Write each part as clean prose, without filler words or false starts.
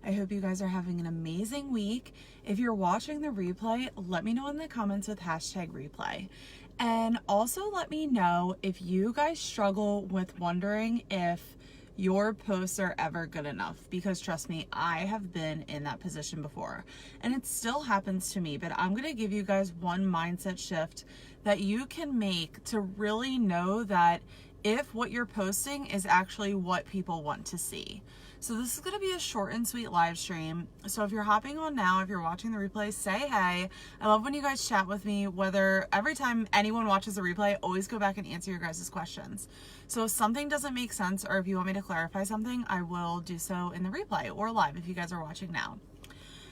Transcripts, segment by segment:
I hope you guys are having an amazing week. If you're watching the replay, let me know in the comments with #replay. And also let me know if you guys struggle with wondering if your posts are ever good enough, because trust me, I have been in that position before and it still happens to me. But I'm going to give you guys one mindset shift that you can make to really know that if what you're posting is actually what people want to see. So this is going to be a short and sweet live stream. So if you're hopping on now, if you're watching the replay, say hey. I love when you guys chat with me, whether every time anyone watches the replay, I always go back and answer your guys' questions. So if something doesn't make sense or if you want me to clarify something, I will do so in the replay or live if you guys are watching now.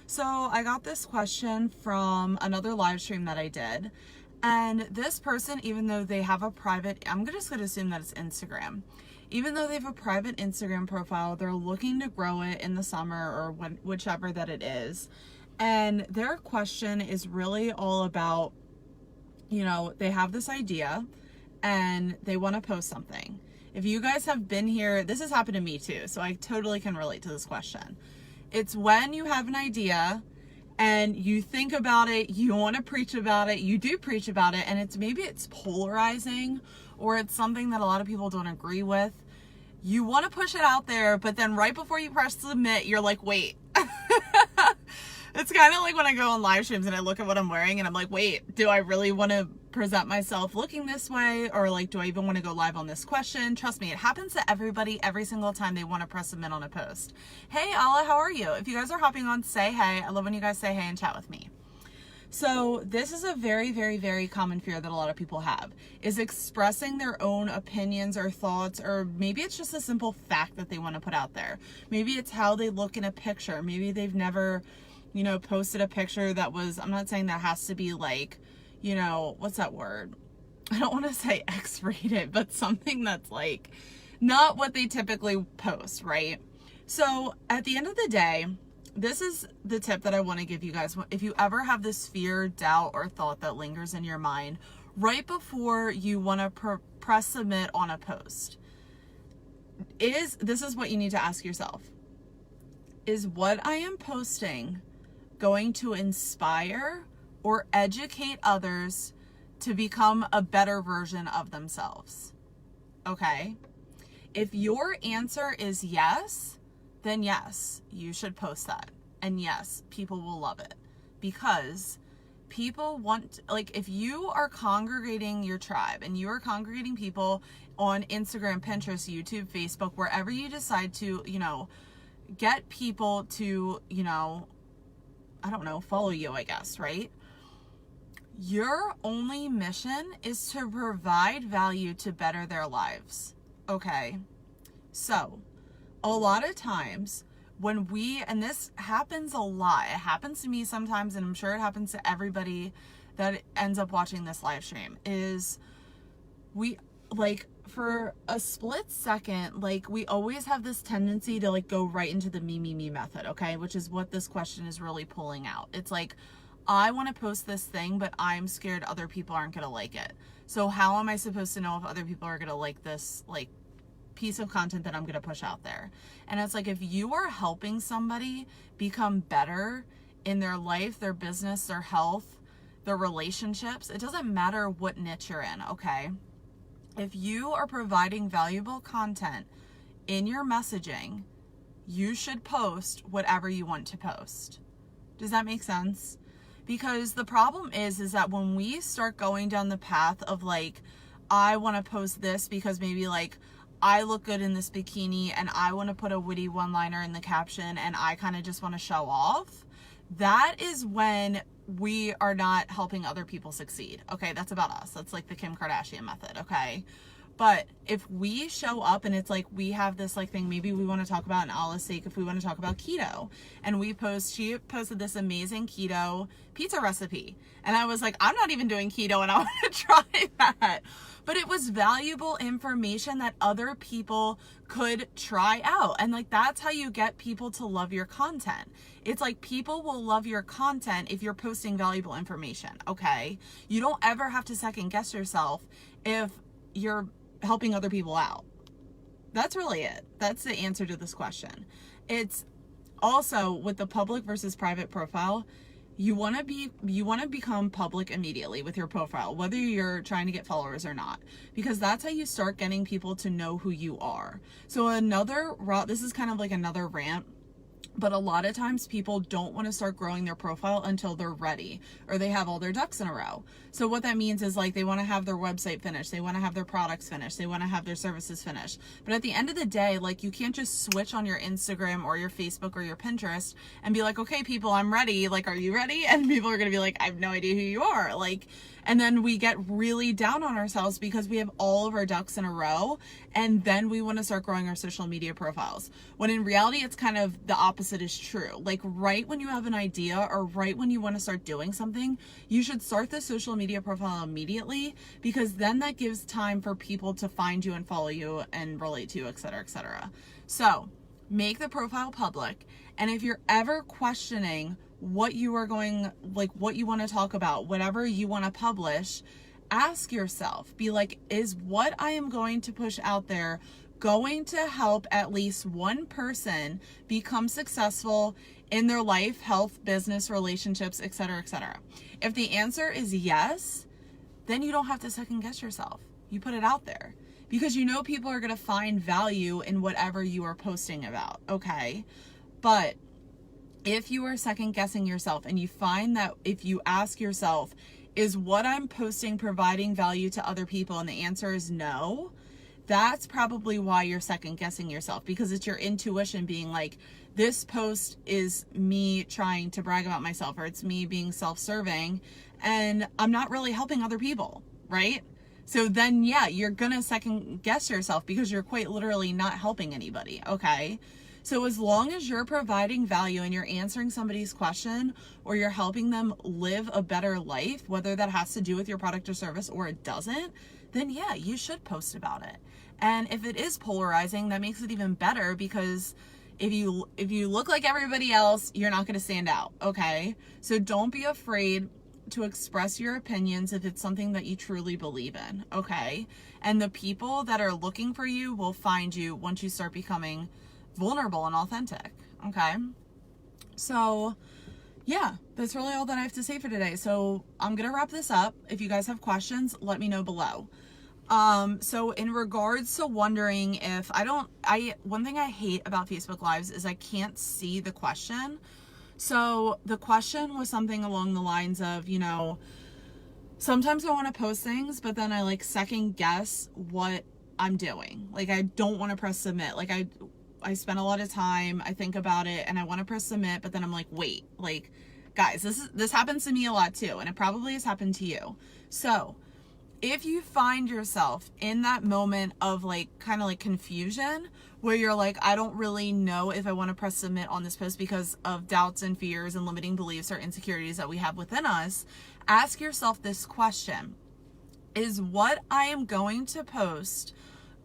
So I got this question from another live stream that I did. And this person, even though they have a private, I'm just going to assume that it's Instagram. Even though they have a private Instagram profile, they're looking to grow it in the summer or whichever that it is. And their question is really all about, you know, they have this idea and they want to post something. If you guys have been here, this has happened to me too, so I totally can relate to this question. It's when you have an idea and you think about it, you want to preach about it, you do preach about it, and maybe it's polarizing or it's something that a lot of people don't agree with. You want to push it out there, but then right before you press submit, you're like, wait. It's kind of like when I go on live streams and I look at what I'm wearing and I'm like, wait, do I really want to present myself looking this way? Or like, do I even want to go live on this question? Trust me, it happens to everybody every single time they want to press submit on a post. Hey, Alla, how are you? If you guys are hopping on, say hey. I love when you guys say hey and chat with me. So this is a very, very, very common fear that a lot of people have, is expressing their own opinions or thoughts, or maybe it's just a simple fact that they want to put out there. Maybe it's how they look in a picture. Maybe they've never, you know, posted a picture that was, I'm not saying that has to be like, you know, what's that word? I don't want to say X-rated, but something that's like not what they typically post, right? So at the end of the day, this is the tip that I want to give you guys. If you ever have this fear, doubt, or thought that lingers in your mind right before you want to press submit on a post, this is what you need to ask yourself. Is what I am posting going to inspire or educate others to become a better version of themselves? Okay? If your answer is yes, then yes, you should post that. And yes, people will love it, because people want, like, if you are congregating your tribe and you are congregating people on Instagram, Pinterest, YouTube, Facebook, wherever you decide to, you know, get people to, you know, I don't know, follow you, I guess, right? Your only mission is to provide value to better their lives. Okay? So, a lot of times when and this happens a lot, it happens to me sometimes, and I'm sure it happens to everybody that ends up watching this live stream, is we, like, for a split second, like, we always have this tendency to like go right into the me method, okay? Which is what this question is really pulling out. It's like, I want to post this thing, but I'm scared other people aren't going to like it. So how am I supposed to know if other people are going to like this, like, piece of content that I'm going to push out there? And it's like, if you are helping somebody become better in their life, their business, their health, their relationships, it doesn't matter what niche you're in, okay? If you are providing valuable content in your messaging, you should post whatever you want to post. Does that make sense? Because the problem is that when we start going down the path of like, I want to post this because maybe like I look good in this bikini and I want to put a witty one-liner in the caption and I kind of just want to show off, that is when we are not helping other people succeed. Okay, that's about us. That's like the Kim Kardashian method, okay? But if we show up and it's like we have this like thing, maybe we want to talk about, in Allah's sake, if we want to talk about keto, and she posted this amazing keto pizza recipe, and I was like, I'm not even doing keto and I want to try that. But it was valuable information that other people could try out. And like, that's how you get people to love your content. It's like, people will love your content if you're posting valuable information, okay? You don't ever have to second guess yourself if you're helping other people out. That's really it. That's the answer to this question. It's Also, with the public versus private profile, you want to become public immediately with your profile, whether you're trying to get followers or not, because that's how you start getting people to know who you are. So this is kind of like another rant, but a lot of times people don't want to start growing their profile until they're ready or they have all their ducks in a row. So what that means is like they want to have their website finished, they want to have their products finished, they want to have their services finished. But at the end of the day, like you can't just switch on your Instagram or your Facebook or your Pinterest and be like, okay, people, I'm ready. Like, are you ready? And people are going to be like, I have no idea who you are. Like, and then we get really down on ourselves because we have all of our ducks in a row. And then we want to start growing our social media profiles. When in reality, it's kind of the opposite is true. Like right when you have an idea or right when you want to start doing something, you should start the social media profile immediately, because then that gives time for people to find you and follow you and relate to you, etc., etc. So make the profile public. And if you're ever questioning what you are going, like what you want to talk about, whatever you want to publish, ask yourself, be like, is what I am going to push out there going to help at least one person become successful in their life, health, business, relationships, etc., etc. If the answer is yes, then you don't have to second guess yourself. You put it out there because you know people are going to find value in whatever you are posting about, okay? But if you are second guessing yourself and you find that if you ask yourself, is what I'm posting providing value to other people, and the answer is no, that's probably why you're second guessing yourself, because it's your intuition being like, this post is me trying to brag about myself, or it's me being self-serving and I'm not really helping other people, right? So then, yeah, you're gonna second guess yourself because you're quite literally not helping anybody, okay? So as long as you're providing value and you're answering somebody's question or you're helping them live a better life, whether that has to do with your product or service or it doesn't, then yeah, you should post about it. And if it is polarizing, that makes it even better, because if you look like everybody else, you're not going to stand out, okay? So don't be afraid to express your opinions if it's something that you truly believe in, okay? And the people that are looking for you will find you once you start becoming vulnerable and authentic, okay? So yeah, that's really all that I have to say for today. So I'm gonna wrap this up. If you guys have questions, let me know below. So in regards to wondering if one thing I hate about Facebook Lives is I can't see the question. So the question was something along the lines of, you know, sometimes I want to post things, but then I like second guess what I'm doing. Like I don't want to press submit. Like I spend a lot of time, I think about it and I want to press submit, but then I'm like, wait, like guys, this happens to me a lot too. And it probably has happened to you. So if you find yourself in that moment of like kind of like confusion where you're like, I don't really know if I want to press submit on this post because of doubts and fears and limiting beliefs or insecurities that we have within us, ask yourself this question: is what I am going to post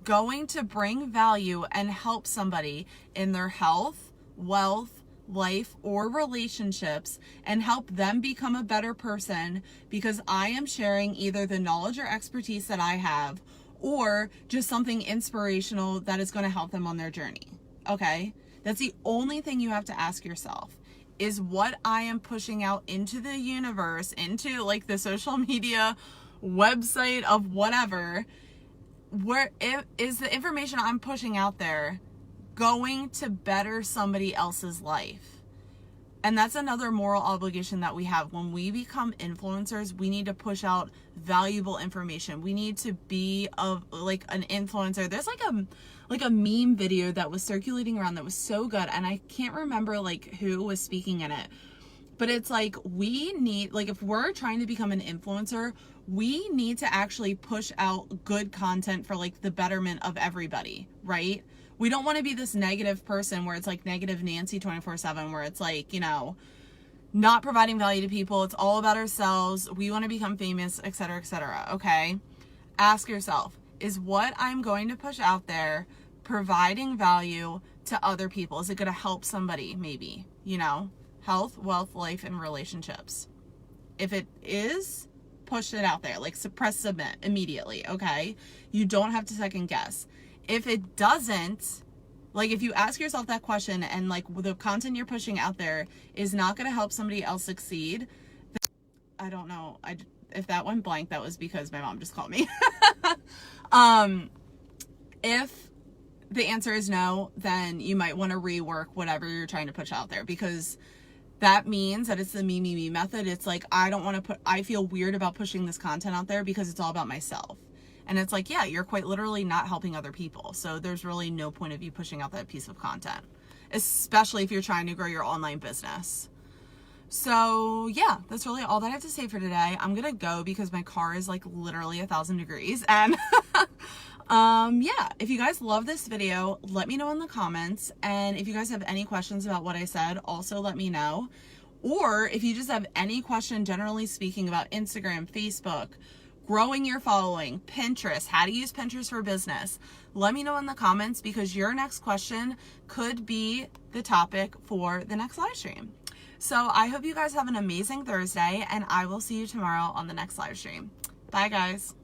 going to bring value and help somebody in their health, wealth, life, or relationships, and help them become a better person because I am sharing either the knowledge or expertise that I have or just something inspirational that is going to help them on their journey, okay? That's the only thing you have to ask yourself. Is what I am pushing out into the universe, into like the social media website of whatever, is the information I'm pushing out there going to better somebody else's life? And that's another moral obligation that we have. When we become influencers, we need to push out valuable information. We need to be like an influencer. There's like a meme video that was circulating around that was so good, and I can't remember like who was speaking in it. But it's like, we need, like, if we're trying to become an influencer, we need to actually push out good content for like the betterment of everybody, right? We don't want to be this negative person where it's like negative Nancy 24/7, where it's like, you know, not providing value to people. It's all about ourselves. We want to become famous, etc., etc. Okay. Ask yourself, is what I'm going to push out there providing value to other people? Is it going to help somebody? Maybe, you know, health, wealth, life, and relationships. If it is, push it out there, like press submit immediately. Okay. You don't have to second guess. If it doesn't, Like, if you ask yourself that question and like the content you're pushing out there is not going to help somebody else succeed, I don't know. If that went blank, that was because my mom just called me. If the answer is no, then you might want to rework whatever you're trying to push out there, because that means that it's the me method. It's like, I feel weird about pushing this content out there because it's all about myself. And it's like, yeah, you're quite literally not helping other people. So there's really no point of you pushing out that piece of content, especially if you're trying to grow your online business. So yeah, that's really all that I have to say for today. I'm gonna go because my car is like literally 1,000 degrees. And yeah, if you guys love this video, let me know in the comments. And if you guys have any questions about what I said, also let me know. Or if you just have any question, generally speaking, about Instagram, Facebook, growing your following, Pinterest, how to use Pinterest for business, let me know in the comments, because your next question could be the topic for the next live stream. So I hope you guys have an amazing Thursday, and I will see you tomorrow on the next live stream. Bye, guys.